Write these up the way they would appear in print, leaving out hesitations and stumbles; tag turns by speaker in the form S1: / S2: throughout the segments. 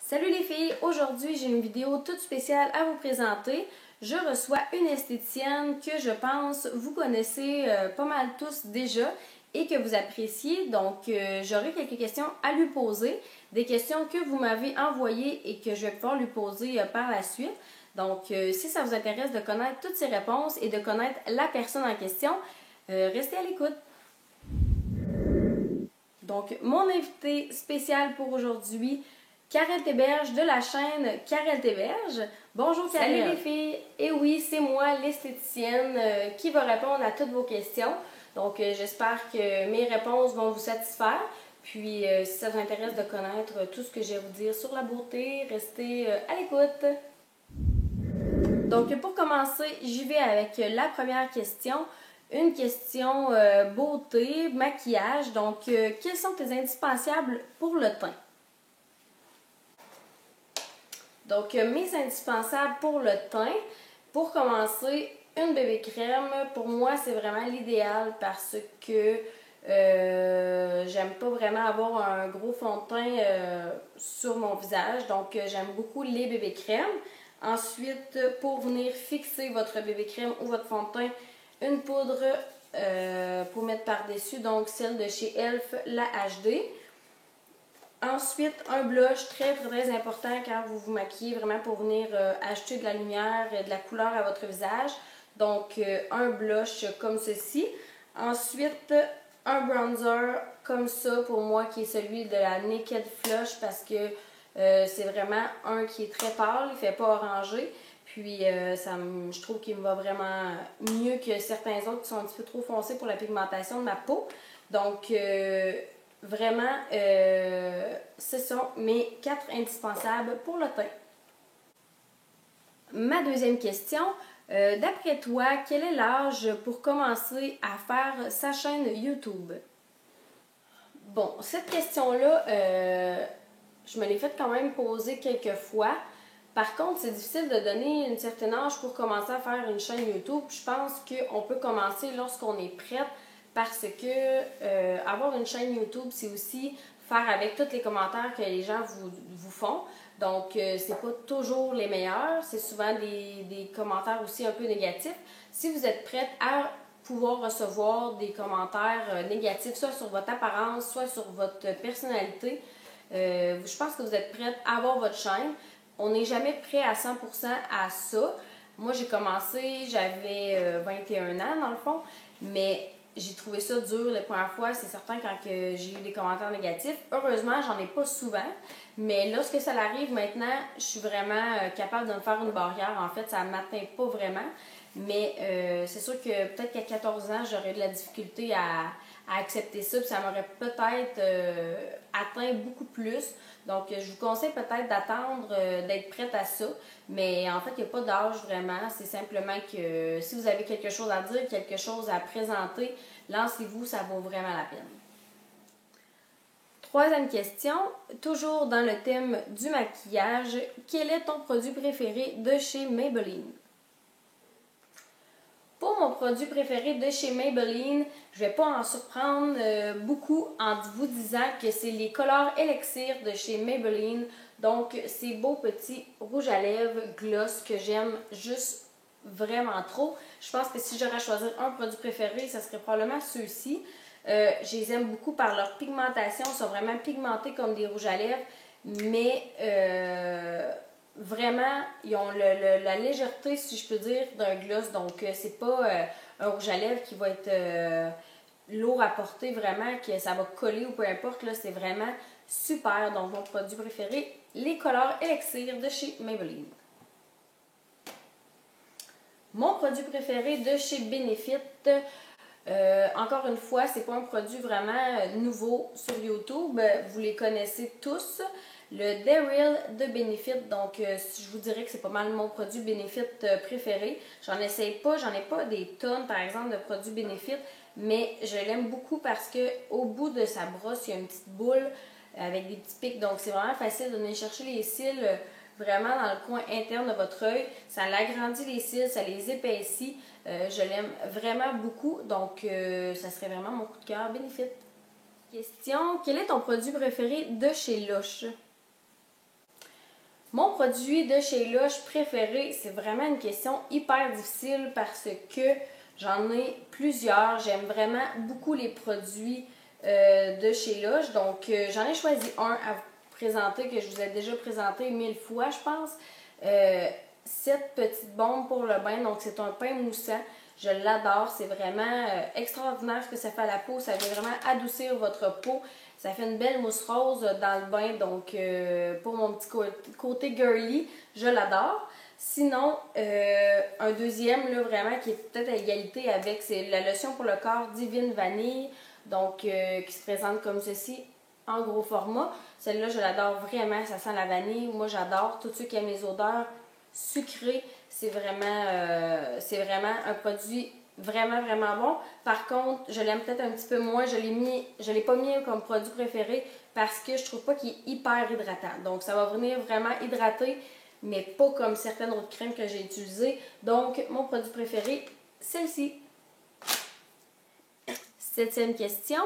S1: Salut les filles! Aujourd'hui, j'ai une vidéo toute spéciale à vous présenter. Je reçois une esthéticienne que je pense vous connaissez pas mal tous déjà et que vous appréciez. Donc, j'aurai quelques questions à lui poser, des questions que vous m'avez envoyées et que je vais pouvoir lui poser par la suite. Donc, si ça vous intéresse de connaître toutes ces réponses et de connaître la personne en question, restez à l'écoute. Donc, mon invité spécial pour aujourd'hui, Karel Théberge de la chaîne Karel Théberge. Bonjour Karel. Salut les filles. Et oui, c'est moi l'esthéticienne qui va répondre à toutes vos questions. Donc j'espère que mes réponses vont vous satisfaire. Puis si ça vous intéresse de connaître tout ce que j'ai à vous dire sur la beauté, restez à l'écoute. Donc pour commencer, j'y vais avec la première question. Une question beauté, maquillage. Donc quels sont tes indispensables pour le teint? Donc, mes indispensables pour le teint, pour commencer, une bébé crème, pour moi, c'est vraiment l'idéal parce que j'aime pas vraiment avoir un gros fond de teint sur mon visage. Donc, j'aime beaucoup les bébés crèmes. Ensuite, pour venir fixer votre bébé crème ou votre fond de teint, une poudre pour mettre par-dessus, donc celle de chez Elf, la HD. Ensuite, un blush très important quand vous vous maquillez, vraiment pour venir ajouter de la lumière et de la couleur à votre visage. Donc, un blush comme ceci. Ensuite, un bronzer comme ça pour moi qui est celui de la Naked Flush parce que c'est vraiment un qui est très pâle, il ne fait pas orangé. Puis, je trouve qu'il me va vraiment mieux que certains autres qui sont un petit peu trop foncés pour la pigmentation de ma peau. Donc, vraiment, ce sont mes 4 indispensables pour le teint. Ma deuxième question, d'après toi, quel est l'âge pour commencer à faire sa chaîne YouTube? Bon, cette question-là, je me l'ai faite quand même poser quelques fois. Par contre, c'est difficile de donner un certain âge pour commencer à faire une chaîne YouTube. Je pense qu'on peut commencer lorsqu'on est prête. Parce que avoir une chaîne YouTube, c'est aussi faire avec tous les commentaires que les gens vous font. Donc, c'est pas toujours les meilleurs. C'est souvent des commentaires aussi un peu négatifs. Si vous êtes prête à pouvoir recevoir des commentaires négatifs, soit sur votre apparence, soit sur votre personnalité, je pense que vous êtes prête à avoir votre chaîne. On n'est jamais prêt à 100% à ça. Moi, j'ai commencé, j'avais 21 ans dans le fond, mais j'ai trouvé ça dur les premières fois, c'est certain, quand j'ai eu des commentaires négatifs. Heureusement, j'en ai pas souvent, mais lorsque ça arrive maintenant, je suis vraiment capable de me faire une barrière. En fait, ça ne m'atteint pas vraiment, mais c'est sûr que peut-être qu'à 14 ans, j'aurais de la difficulté à accepter ça, puis ça m'aurait peut-être atteint beaucoup plus. Donc, je vous conseille peut-être d'attendre d'être prête à ça, mais en fait, il n'y a pas d'âge vraiment. C'est simplement que si vous avez quelque chose à dire, quelque chose à présenter, lancez-vous, ça vaut vraiment la peine. Troisième question, toujours dans le thème du maquillage, quel est ton produit préféré de chez Maybelline? Pour mon produit préféré de chez Maybelline, je ne vais pas en surprendre beaucoup en vous disant que c'est les Color Elixir de chez Maybelline. Donc, ces beaux petits rouges à lèvres gloss que j'aime juste vraiment trop. Je pense que si j'aurais à choisir un produit préféré, ça serait probablement ceux-ci. Je les aime beaucoup par leur pigmentation. Ils sont vraiment pigmentés comme des rouges à lèvres, mais vraiment, ils ont la légèreté, si je peux dire, d'un gloss. Donc, c'est pas un rouge à lèvres qui va être lourd à porter, vraiment, que ça va coller ou peu importe. Là, c'est vraiment super. Donc, mon produit préféré, les Color Elixir de chez Maybelline. Mon produit préféré de chez Benefit, encore une fois, c'est pas un produit vraiment nouveau sur YouTube. Vous les connaissez tous. Le Daryl de Benefit, donc je vous dirais que c'est pas mal mon produit Benefit préféré. J'en ai pas des tonnes par exemple de produits Benefit, mais je l'aime beaucoup parce que au bout de sa brosse, il y a une petite boule avec des petits pics, donc c'est vraiment facile de venir chercher les cils vraiment dans le coin interne de votre œil. Ça l'agrandit les cils, ça les épaissit. Je l'aime vraiment beaucoup, donc ça serait vraiment mon coup de cœur Benefit. Question, quel est ton produit préféré de chez Lush? Mon produit de chez Lush préféré, c'est vraiment une question hyper difficile parce que j'en ai plusieurs. J'aime vraiment beaucoup les produits de chez Lush. Donc, j'en ai choisi un à vous présenter que je vous ai déjà présenté 1000 fois, je pense. Cette petite bombe pour le bain. Donc, c'est un pain moussant. Je l'adore. C'est vraiment extraordinaire ce que ça fait à la peau. Ça vient vraiment adoucir votre peau. Ça fait une belle mousse rose dans le bain, donc pour mon petit côté girly, je l'adore. Sinon, un deuxième, là, vraiment, qui est peut-être à égalité avec, c'est la lotion pour le corps Divine Vanille, donc qui se présente comme ceci, en gros format. Celle-là, je l'adore vraiment, ça sent la vanille. Moi, j'adore. Tous ceux qui aiment les odeurs sucrées, c'est vraiment un produit vraiment, vraiment bon. Par contre, je l'aime peut-être un petit peu moins. Je l'ai pas mis comme produit préféré parce que je trouve pas qu'il est hyper hydratant. Donc, ça va venir vraiment hydrater, mais pas comme certaines autres crèmes que j'ai utilisées. Donc, mon produit préféré, celle-ci. 7e question.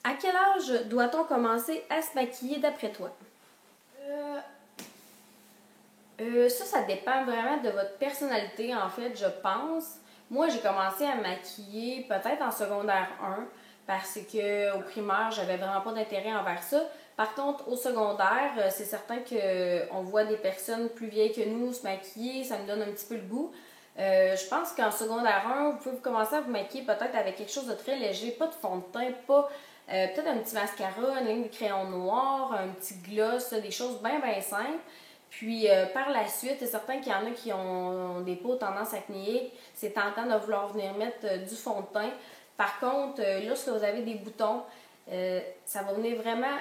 S1: À quel âge doit-on commencer à se maquiller d'après toi? Ça dépend vraiment de votre personnalité, en fait, je pense. Moi, j'ai commencé à me maquiller peut-être en secondaire 1 parce qu'au primaire, j'avais vraiment pas d'intérêt envers ça. Par contre, au secondaire, c'est certain qu'on voit des personnes plus vieilles que nous se maquiller, ça me donne un petit peu le goût. Je pense qu'en secondaire 1, vous pouvez commencer à vous maquiller peut-être avec quelque chose de très léger, pas de fond de teint, pas peut-être un petit mascara, une ligne de crayon noir, un petit gloss, des choses bien, bien simples. Puis par la suite, c'est certain qu'il y en a qui ont des peaux tendance acnéiques. C'est tentant de vouloir venir mettre du fond de teint. Par contre, lorsque vous avez des boutons, ça va venir vraiment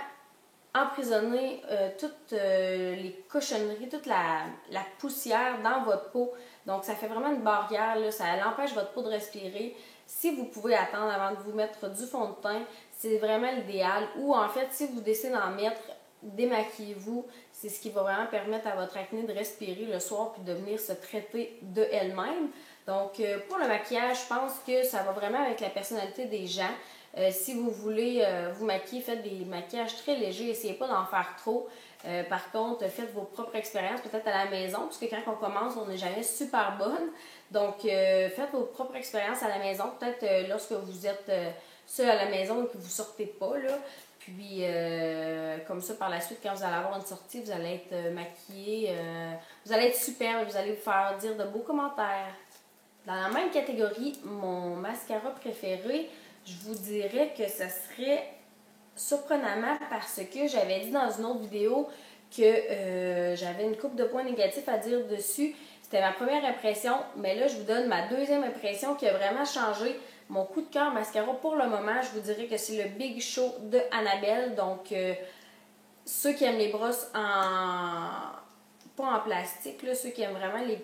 S1: emprisonner toutes les cochonneries, toute la poussière dans votre peau. Donc, ça fait vraiment une barrière, là, ça empêche votre peau de respirer. Si vous pouvez attendre avant de vous mettre du fond de teint, c'est vraiment l'idéal. Ou en fait, si vous décidez d'en mettre, démaquillez-vous. C'est ce qui va vraiment permettre à votre acné de respirer le soir puis de venir se traiter de elle-même. Donc, pour le maquillage, je pense que ça va vraiment avec la personnalité des gens. Si vous voulez vous maquiller, faites des maquillages très légers. Essayez pas d'en faire trop. Par contre, faites vos propres expériences, peut-être à la maison, parce que quand on commence, on n'est jamais super bonne. Donc, faites vos propres expériences à la maison. Peut-être lorsque vous êtes seul à la maison et que vous ne sortez pas, là. Puis, comme ça, par la suite, quand vous allez avoir une sortie, vous allez être maquillé, vous allez être superbe, vous allez vous faire dire de beaux commentaires. Dans la même catégorie, mon mascara préféré, je vous dirais que ce serait surprenamment parce que j'avais dit dans une autre vidéo que j'avais une coupe de points négatifs à dire dessus. C'était ma première impression, mais là, je vous donne ma deuxième impression qui a vraiment changé. Mon coup de cœur mascara pour le moment, je vous dirais que c'est le Big Show de Annabelle. Donc, ceux qui aiment les brosses pas en plastique, là, ceux qui aiment vraiment les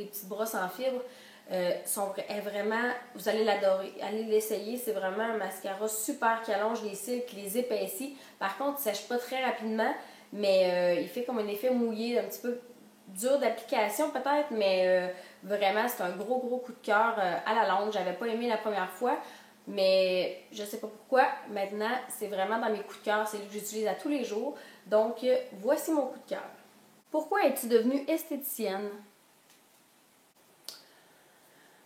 S1: petites brosses en fibre, est vraiment, vous allez l'adorer. Allez l'essayer, c'est vraiment un mascara super qui allonge les cils, qui les épaissit. Par contre, il ne sèche pas très rapidement, mais il fait comme un effet mouillé, un petit peu dur d'application peut-être, mais vraiment, c'est un gros, gros coup de cœur à la longue. J'avais pas aimé la première fois, mais je sais pas pourquoi. Maintenant, c'est vraiment dans mes coups de cœur. C'est ce que j'utilise à tous les jours. Donc, voici mon coup de cœur. Pourquoi es-tu devenue esthéticienne?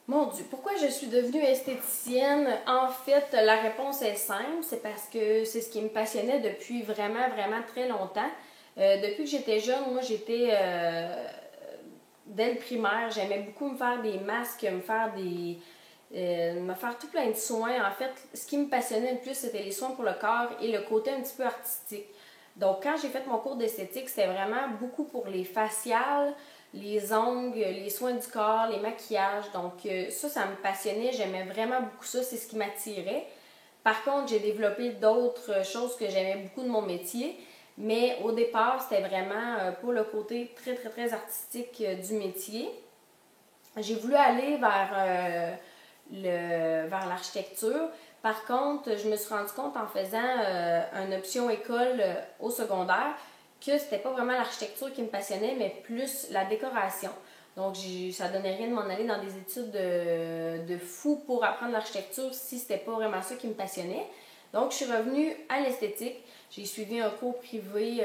S1: Mon Dieu, pourquoi je suis devenue esthéticienne? En fait, la réponse est simple. C'est parce que c'est ce qui me passionnait depuis vraiment, vraiment très longtemps. Depuis que j'étais jeune, moi, dès le primaire, j'aimais beaucoup me faire des masques, me faire tout plein de soins. En fait, ce qui me passionnait le plus, c'était les soins pour le corps et le côté un petit peu artistique. Donc, quand j'ai fait mon cours d'esthétique, c'était vraiment beaucoup pour les faciales, les ongles, les soins du corps, les maquillages. Donc, ça me passionnait. J'aimais vraiment beaucoup ça. C'est ce qui m'attirait. Par contre, j'ai développé d'autres choses que j'aimais beaucoup de mon métier. Mais au départ, c'était vraiment pour le côté très, très, très artistique du métier. J'ai voulu aller vers l'architecture. Par contre, je me suis rendu compte en faisant une option école au secondaire que c'était pas vraiment l'architecture qui me passionnait, mais plus la décoration. Donc, ça donnait rien de m'en aller dans des études de fou pour apprendre l'architecture si c'était pas vraiment ça qui me passionnait. Donc, je suis revenue à l'esthétique. J'ai suivi un cours privé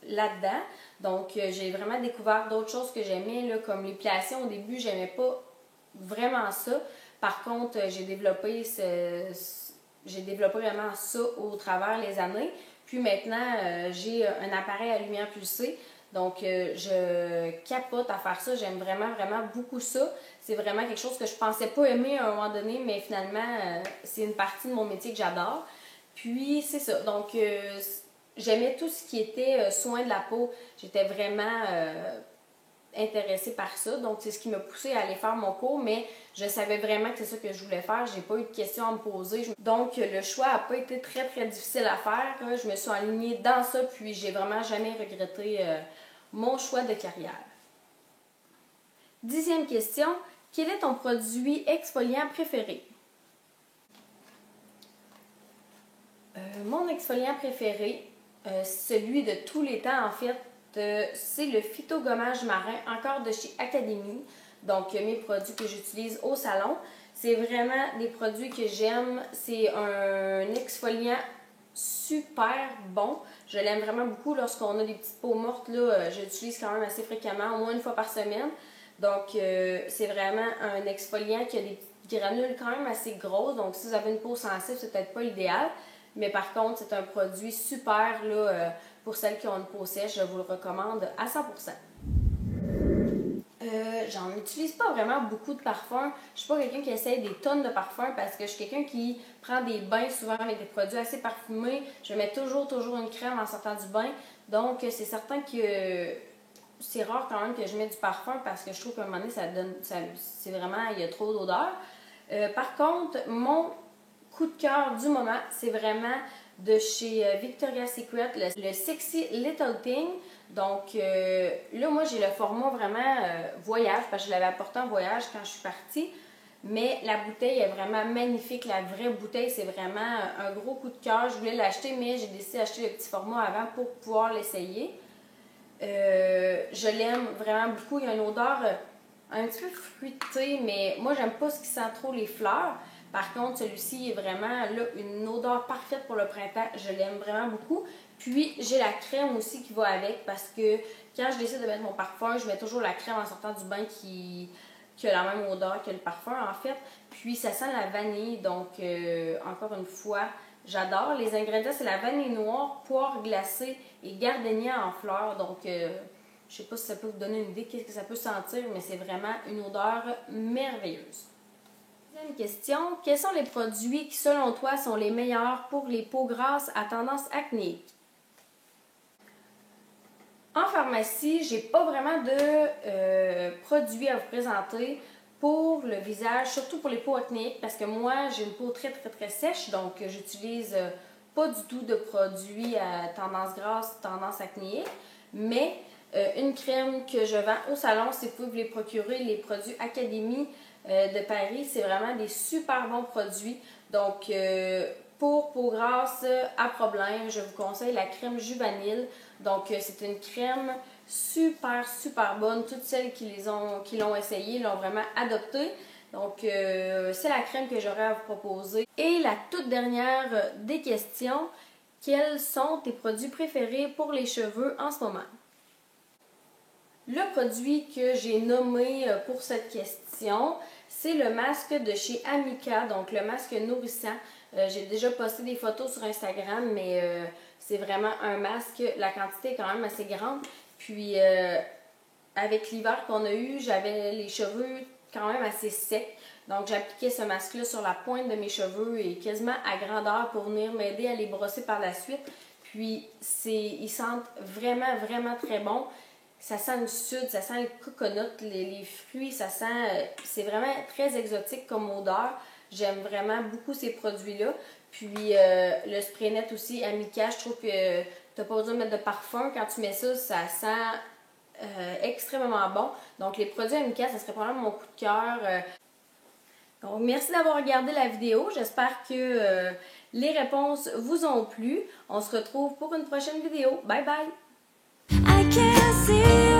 S1: là-dedans. Donc, j'ai vraiment découvert d'autres choses que j'aimais, là, comme l'épilation. Au début, j'aimais pas vraiment ça. Par contre, j'ai développé vraiment ça au travers les années. Puis maintenant, j'ai un appareil à lumière pulsée. Donc, je capote à faire ça. J'aime vraiment, vraiment beaucoup ça. C'est vraiment quelque chose que je pensais pas aimer à un moment donné, mais finalement, c'est une partie de mon métier que j'adore. Puis, c'est ça. Donc, j'aimais tout ce qui était soin de la peau. J'étais vraiment intéressée par ça. Donc, c'est ce qui m'a poussée à aller faire mon cours, mais je savais vraiment que c'est ça que je voulais faire. J'ai pas eu de questions à me poser. Donc, le choix n'a pas été très, très difficile à faire. Je me suis alignée dans ça, puis j'ai vraiment jamais regretté mon choix de carrière. 10e question. Quel est ton produit exfoliant préféré? Mon exfoliant préféré, celui de tous les temps en fait, c'est le phytogommage marin, encore de chez Academy. Donc, mes produits que j'utilise au salon. C'est vraiment des produits que j'aime. C'est un exfoliant super bon. Je l'aime vraiment beaucoup lorsqu'on a des petites peaux mortes. Là, je l'utilise quand même assez fréquemment, au moins une fois par semaine. Donc, c'est vraiment un exfoliant qui a des petites granules quand même assez grosses. Donc, si vous avez une peau sensible, c'est peut-être pas l'idéal. Mais par contre, c'est un produit super là, pour celles qui ont une peau sèche. Je vous le recommande à 100%. J'en utilise pas vraiment beaucoup de parfums. Je suis pas quelqu'un qui essaye des tonnes de parfums parce que je suis quelqu'un qui prend des bains souvent avec des produits assez parfumés. Je mets toujours une crème en sortant du bain. Donc, c'est certain que c'est rare quand même que je mette du parfum parce que je trouve qu'à un moment donné, c'est vraiment, il y a trop d'odeur. Par contre, mon coup de cœur du moment, c'est vraiment de chez Victoria's Secret, le Sexy Little Thing. Donc là, moi, j'ai le format vraiment voyage, parce que je l'avais apporté en voyage quand je suis partie. Mais la bouteille est vraiment magnifique. La vraie bouteille, c'est vraiment un gros coup de cœur. Je voulais l'acheter, mais j'ai décidé d'acheter le petit format avant pour pouvoir l'essayer. Je l'aime vraiment beaucoup. Il y a une odeur un petit peu fruitée, mais moi, j'aime pas ce qui sent trop les fleurs. Par contre, celui-ci est vraiment là, une odeur parfaite pour le printemps. Je l'aime vraiment beaucoup. Puis, j'ai la crème aussi qui va avec parce que quand je décide de mettre mon parfum, je mets toujours la crème en sortant du bain qui a la même odeur que le parfum en fait. Puis, ça sent la vanille. Donc, encore une fois, j'adore. Les ingrédients, c'est la vanille noire, poire glacée et gardenia en fleurs. Donc, je sais pas si ça peut vous donner une idée de ce que ça peut sentir, mais c'est vraiment une odeur merveilleuse. Deuxième question, quels sont les produits qui, selon toi, sont les meilleurs pour les peaux grasses à tendance acnéique? En pharmacie, j'ai pas vraiment de produits à vous présenter pour le visage, surtout pour les peaux acnéiques, parce que moi, j'ai une peau très, très, très sèche, donc j'utilise pas du tout de produits à tendance grasse, tendance acnéique, mais une crème que je vends au salon, si vous pouvez vous les procurer, les produits Academy de Paris, c'est vraiment des super bons produits. Donc, pour peau grasse à problème, je vous conseille la crème Juvanil. Donc, c'est une crème super, super bonne. Toutes celles qui l'ont essayée l'ont vraiment adoptée. Donc, c'est la crème que j'aurais à vous proposer. Et la toute dernière des questions, quels sont tes produits préférés pour les cheveux en ce moment? Le produit que j'ai nommé pour cette question, c'est le masque de chez Amika, donc le masque nourrissant. J'ai déjà posté des photos sur Instagram, mais c'est vraiment un masque. La quantité est quand même assez grande. Puis, avec l'hiver qu'on a eu, j'avais les cheveux quand même assez secs. Donc, j'appliquais ce masque-là sur la pointe de mes cheveux et quasiment à grandeur pour venir m'aider à les brosser par la suite. Puis, ils sentent vraiment, vraiment très bon. Ça sent le sud, ça sent le coconut, les fruits, ça sent... c'est vraiment très exotique comme odeur. J'aime vraiment beaucoup ces produits-là. Puis le spray net aussi, Amika, je trouve que tu n'as pas besoin de mettre de parfum. Quand tu mets ça, ça sent extrêmement bon. Donc les produits Amika, ça serait probablement mon coup de cœur. Donc merci d'avoir regardé la vidéo. J'espère que les réponses vous ont plu. On se retrouve pour une prochaine vidéo. Bye bye! I can't see